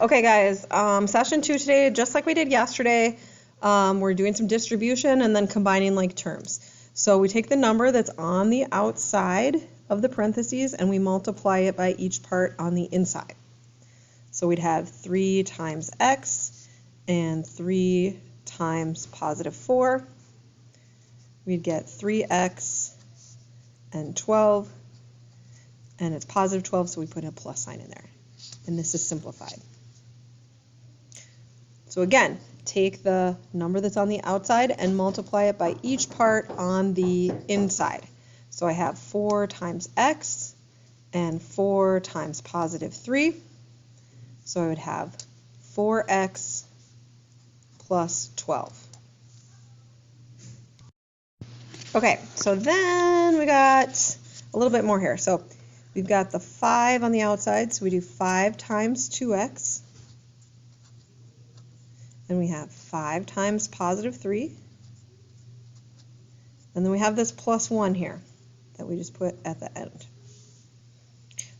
Okay guys, session 2 today, just like we did yesterday, we're doing some distribution and then combining like terms. So we take the number that's on the outside of the parentheses and we multiply it by each part on the inside. So we'd have 3 times x and 3 times positive 4. We'd get 3x and 12, and it's positive 12, so we put a plus sign in there. And this is simplified. So again, take the number that's on the outside and multiply it by each part on the inside. So I have 4 times x and 4 times positive 3. So I would have 4x plus 12. Okay, so then we got a little bit more here. So we've got the 5 on the outside, so we do 5 times 2x. Then we have 5 times positive 3. And then we have this plus 1 here that we just put at the end.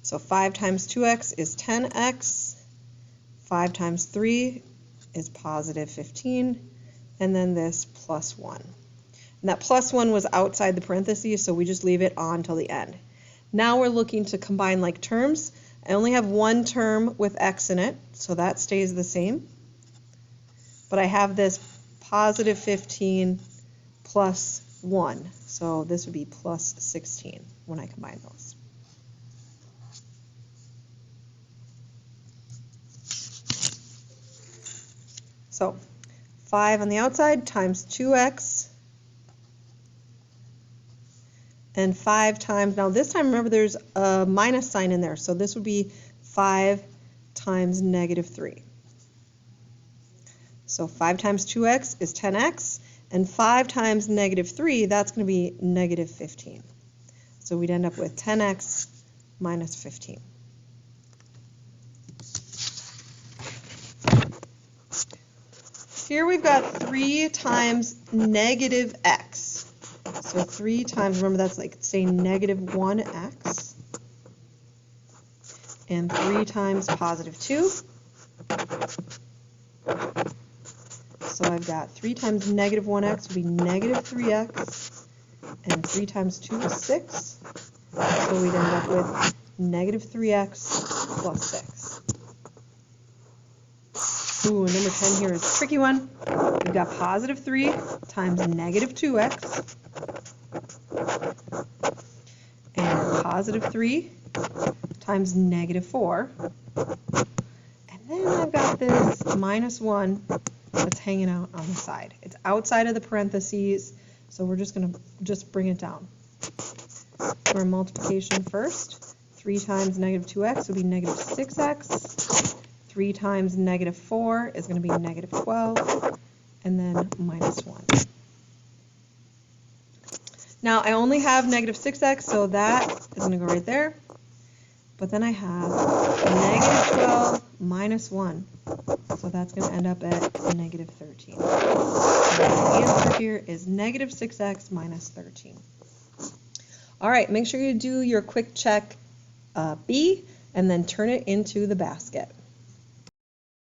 So 5 times 2x is 10x. 5 times 3 is positive 15. And then this plus 1. And that plus 1 was outside the parentheses, so we just leave it on till the end. Now we're looking to combine like terms. I only have one term with x in it, so that stays the same. But I have this positive 15 plus 1, so this would be plus 16 when I combine those. So 5 on the outside times 2x, and 5 times, now this time remember there's a minus sign in there, so this would be 5 times negative 3. So 5 times 2x is 10x, and 5 times negative 3, that's going to be negative 15. So we'd end up with 10x minus 15. Here we've got 3 times negative x. So 3 times, remember that's like saying negative 1x. And 3 times positive 2. So I've got 3 times negative 1x would be negative 3x, and 3 times 2 is 6. So we'd end up with negative 3x plus 6. Ooh, number 10 here is a tricky one. We've got positive 3 times negative 2x, and positive 3 times negative 4. And then I've got this minus 1 that's hanging out on the side. It's outside of the parentheses, so we're just going to bring it down. For multiplication first, 3 times negative 2x would be negative 6x. 3 times negative 4 is going to be negative 12, and then minus 1. Now I only have negative 6x, so that is going to go right there. But then I have negative 12 minus 1. So that's going to end up at negative 13. So the answer here is negative 6x minus 13. All right, make sure you do your quick check B and then turn it into the basket.